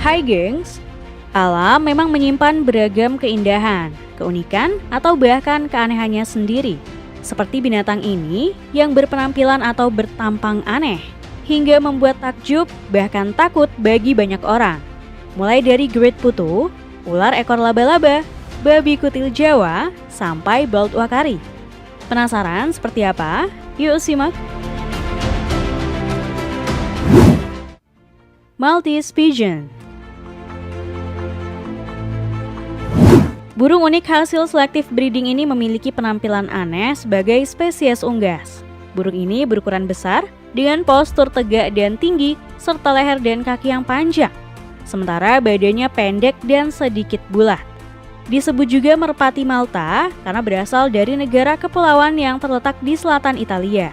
Hai gengs, alam memang menyimpan beragam keindahan, keunikan, atau bahkan keanehannya sendiri. Seperti binatang ini yang berpenampilan atau bertampang aneh, hingga membuat takjub bahkan takut bagi banyak orang. Mulai dari Great Putu, ular ekor laba-laba, babi kutil Jawa, sampai bald wakari. Penasaran seperti apa? Yuk simak! Maltese Pigeon. Burung unik hasil selektif breeding ini memiliki penampilan aneh sebagai spesies unggas. Burung ini berukuran besar, dengan postur tegak dan tinggi, serta leher dan kaki yang panjang. Sementara badannya pendek dan sedikit bulat. Disebut juga merpati Malta karena berasal dari negara kepulauan yang terletak di selatan Italia.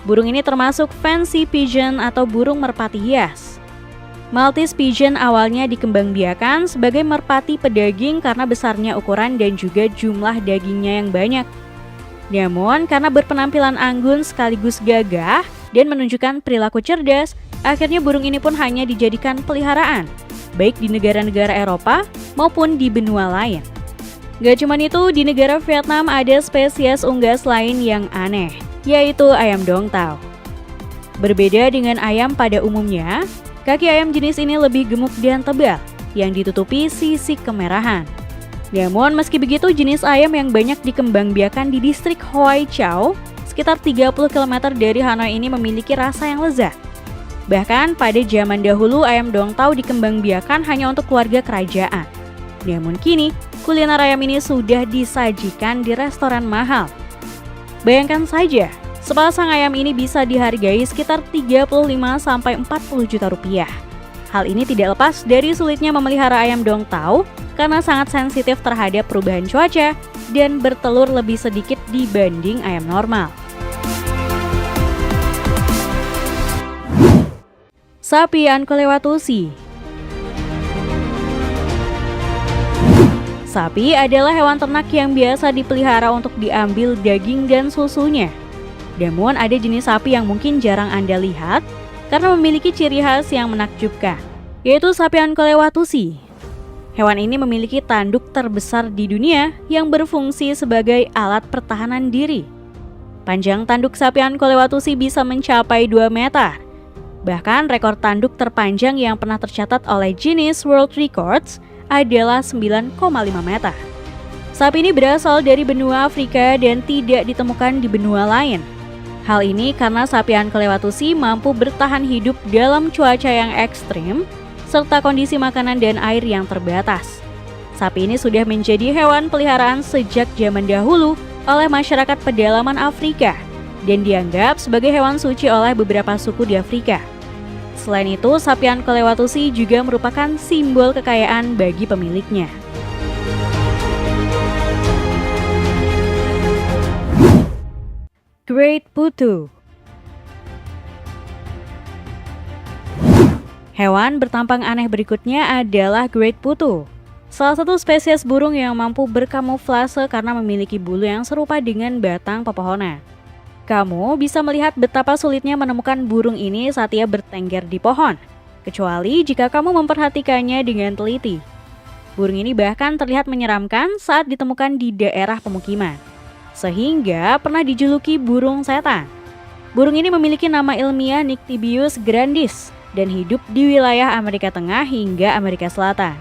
Burung ini termasuk fancy pigeon atau burung merpati hias. Maltese Pigeon awalnya dikembangbiakan sebagai merpati pedaging karena besarnya ukuran dan juga jumlah dagingnya yang banyak. Namun karena berpenampilan anggun sekaligus gagah dan menunjukkan perilaku cerdas, akhirnya burung ini pun hanya dijadikan peliharaan, baik di negara-negara Eropa maupun di benua lain. Gak cuma itu, di negara Vietnam ada spesies unggas lain yang aneh, yaitu ayam dongtao. Berbeda dengan ayam pada umumnya, kaki ayam jenis ini lebih gemuk dan tebal, yang ditutupi sisik kemerahan. Namun meski begitu, jenis ayam yang banyak dikembangbiakan di distrik Hoi Chow, sekitar 30 km dari Hanoi ini memiliki rasa yang lezat. Bahkan pada zaman dahulu ayam dongtao dikembangbiakan hanya untuk keluarga kerajaan. Namun kini, kuliner ayam ini sudah disajikan di restoran mahal. Bayangkan saja, sepasang ayam ini bisa dihargai sekitar 35-40 juta rupiah. Hal ini tidak lepas dari sulitnya memelihara ayam dongtao karena sangat sensitif terhadap perubahan cuaca dan bertelur lebih sedikit dibanding ayam normal. Sapi Ancolewatusii. Sapi adalah hewan ternak yang biasa dipelihara untuk diambil daging dan susunya. Namun ada jenis sapi yang mungkin jarang Anda lihat karena memiliki ciri khas yang menakjubkan, yaitu sapi Ancolewatusii. Hewan ini memiliki tanduk terbesar di dunia yang berfungsi sebagai alat pertahanan diri. Panjang tanduk sapi Ancolewatusii bisa mencapai 2 meter. Bahkan rekor tanduk terpanjang yang pernah tercatat oleh Guinness World Records adalah 9,5 meter. Sapi ini berasal dari benua Afrika dan tidak ditemukan di benua lain. Hal ini karena sapi Ancolewatusii mampu bertahan hidup dalam cuaca yang ekstrim, serta kondisi makanan dan air yang terbatas. Sapi ini sudah menjadi hewan peliharaan sejak zaman dahulu oleh masyarakat pedalaman Afrika, dan dianggap sebagai hewan suci oleh beberapa suku di Afrika. Selain itu, sapi Ancolewatusii juga merupakan simbol kekayaan bagi pemiliknya. Great Putu. Hewan bertampang aneh berikutnya adalah Great Putu, salah satu spesies burung yang mampu berkamuflase karena memiliki bulu yang serupa dengan batang pepohonan. Kamu bisa melihat betapa sulitnya menemukan burung ini saat ia bertengger di pohon, kecuali jika kamu memperhatikannya dengan teliti. Burung ini bahkan terlihat menyeramkan saat ditemukan di daerah pemukiman, sehingga pernah dijuluki burung setan. Burung ini memiliki nama ilmiah Nyctibius grandis dan hidup di wilayah Amerika Tengah hingga Amerika Selatan.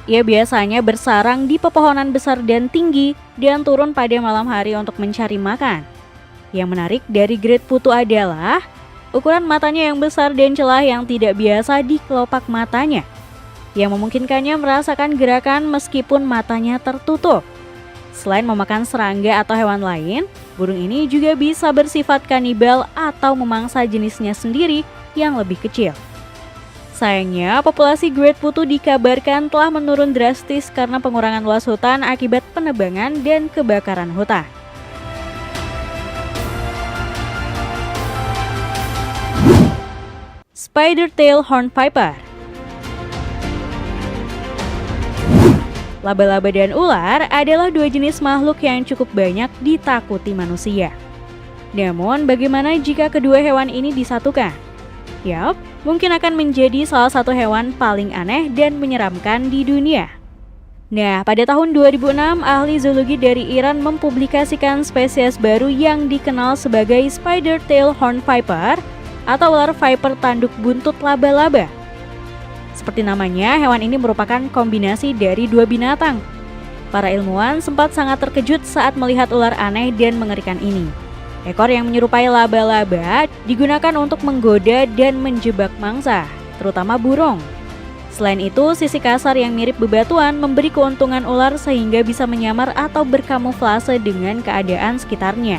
Ia biasanya bersarang di pepohonan besar dan tinggi dan turun pada malam hari untuk mencari makan. Yang menarik dari Great Putu adalah ukuran matanya yang besar dan celah yang tidak biasa di kelopak matanya, yang memungkinkannya merasakan gerakan meskipun matanya tertutup. Selain memakan serangga atau hewan lain, burung ini juga bisa bersifat kanibal atau memangsa jenisnya sendiri yang lebih kecil. Sayangnya, populasi Great Putu dikabarkan telah menurun drastis karena pengurangan luas hutan akibat penebangan dan kebakaran hutan. Spider-tail hornpiper. Laba-laba dan ular adalah dua jenis makhluk yang cukup banyak ditakuti manusia. Namun, bagaimana jika kedua hewan ini disatukan? Yap, mungkin akan menjadi salah satu hewan paling aneh dan menyeramkan di dunia. Nah, pada tahun 2006, ahli zoologi dari Iran mempublikasikan spesies baru yang dikenal sebagai Spider-Tail Horned Viper atau ular viper tanduk buntut laba-laba. Seperti namanya, hewan ini merupakan kombinasi dari dua binatang. Para ilmuwan sempat sangat terkejut saat melihat ular aneh dan mengerikan ini. Ekor yang menyerupai laba-laba digunakan untuk menggoda dan menjebak mangsa, terutama burung. Selain itu, sisi kasar yang mirip bebatuan memberi keuntungan ular sehingga bisa menyamar atau berkamuflase dengan keadaan sekitarnya.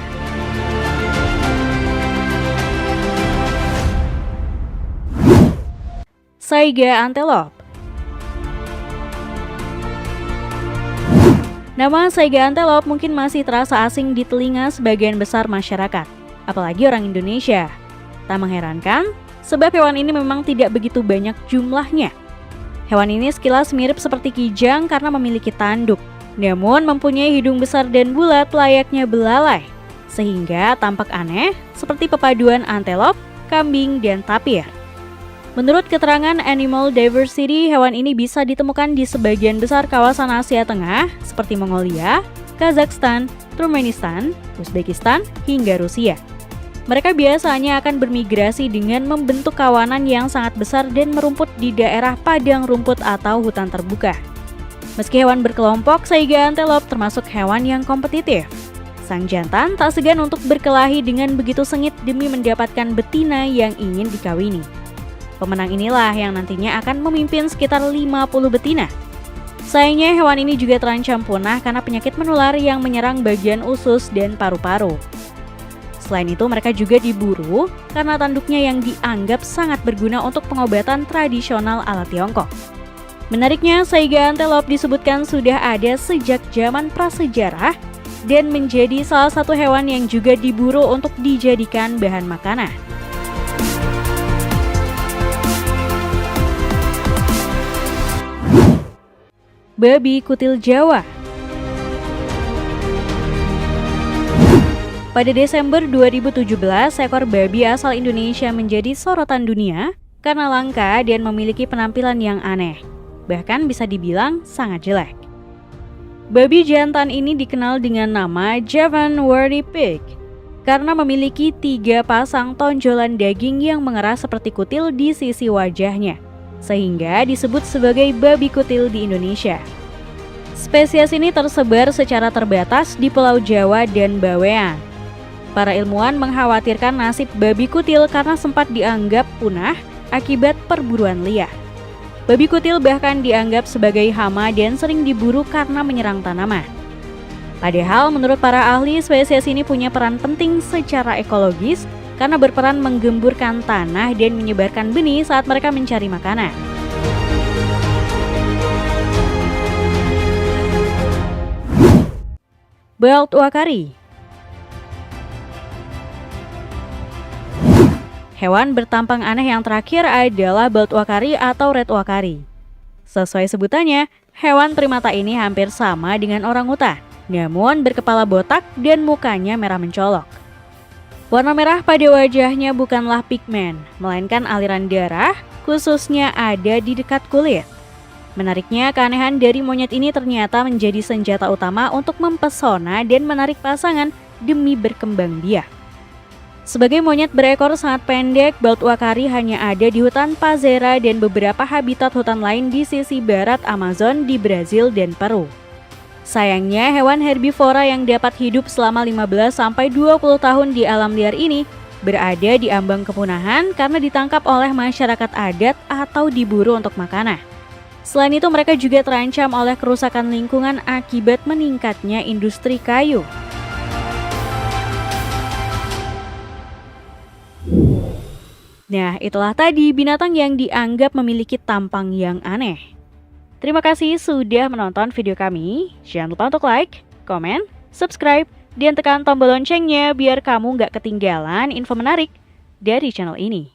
Saiga antelope. Nama saiga antelope mungkin masih terasa asing di telinga sebagian besar masyarakat, apalagi orang Indonesia. Tak mengherankan, sebab hewan ini memang tidak begitu banyak jumlahnya. Hewan ini sekilas mirip seperti kijang karena memiliki tanduk, namun mempunyai hidung besar dan bulat layaknya belalai, sehingga tampak aneh seperti pepaduan antelope, kambing, dan tapir. Menurut keterangan Animal Diversity, hewan ini bisa ditemukan di sebagian besar kawasan Asia Tengah seperti Mongolia, Kazakhstan, Turkmenistan, Uzbekistan, hingga Rusia. Mereka biasanya akan bermigrasi dengan membentuk kawanan yang sangat besar dan merumput di daerah padang rumput atau hutan terbuka. Meski hewan berkelompok, saiga antelope termasuk hewan yang kompetitif. Sang jantan tak segan untuk berkelahi dengan begitu sengit demi mendapatkan betina yang ingin dikawini. Pemenang inilah yang nantinya akan memimpin sekitar 50 betina. Sayangnya hewan ini juga terancam punah karena penyakit menular yang menyerang bagian usus dan paru-paru. Selain itu, mereka juga diburu karena tanduknya yang dianggap sangat berguna untuk pengobatan tradisional ala Tiongkok. Menariknya, saiga antelope disebutkan sudah ada sejak zaman prasejarah dan menjadi salah satu hewan yang juga diburu untuk dijadikan bahan makanan. Babi kutil Jawa. Pada Desember 2017, seekor babi asal Indonesia menjadi sorotan dunia karena langka dan memiliki penampilan yang aneh, bahkan bisa dibilang sangat jelek. Babi jantan ini dikenal dengan nama Javan Warty Pig karena memiliki 3 pasang tonjolan daging yang mengeras seperti kutil di sisi wajahnya, sehingga disebut sebagai babi kutil di Indonesia. Spesies ini tersebar secara terbatas di Pulau Jawa dan Bawean. Para ilmuwan mengkhawatirkan nasib babi kutil karena sempat dianggap punah akibat perburuan liar. Babi kutil bahkan dianggap sebagai hama dan sering diburu karena menyerang tanaman. Padahal menurut para ahli, spesies ini punya peran penting secara ekologis karena berperan menggemburkan tanah dan menyebarkan benih saat mereka mencari makanan. Bald uakari. Hewan bertampang aneh yang terakhir adalah bald uakari atau red uakari. Sesuai sebutannya, hewan primata ini hampir sama dengan orangutan, namun berkepala botak dan mukanya merah mencolok. Warna merah pada wajahnya bukanlah pigmen, melainkan aliran darah, khususnya ada di dekat kulit. Menariknya, keanehan dari monyet ini ternyata menjadi senjata utama untuk mempesona dan menarik pasangan demi berkembang biak. Sebagai monyet berekor sangat pendek, bald uakari hanya ada di hutan Pazera dan beberapa habitat hutan lain di sisi barat Amazon di Brazil dan Peru. Sayangnya, hewan herbivora yang dapat hidup selama 15-20 tahun di alam liar ini berada di ambang kepunahan karena ditangkap oleh masyarakat adat atau diburu untuk makanan. Selain itu, mereka juga terancam oleh kerusakan lingkungan akibat meningkatnya industri kayu. Nah, itulah tadi binatang yang dianggap memiliki tampang yang aneh. Terima kasih sudah menonton video kami. Jangan lupa untuk like, komen, subscribe, dan tekan tombol loncengnya biar kamu nggak ketinggalan info menarik dari channel ini.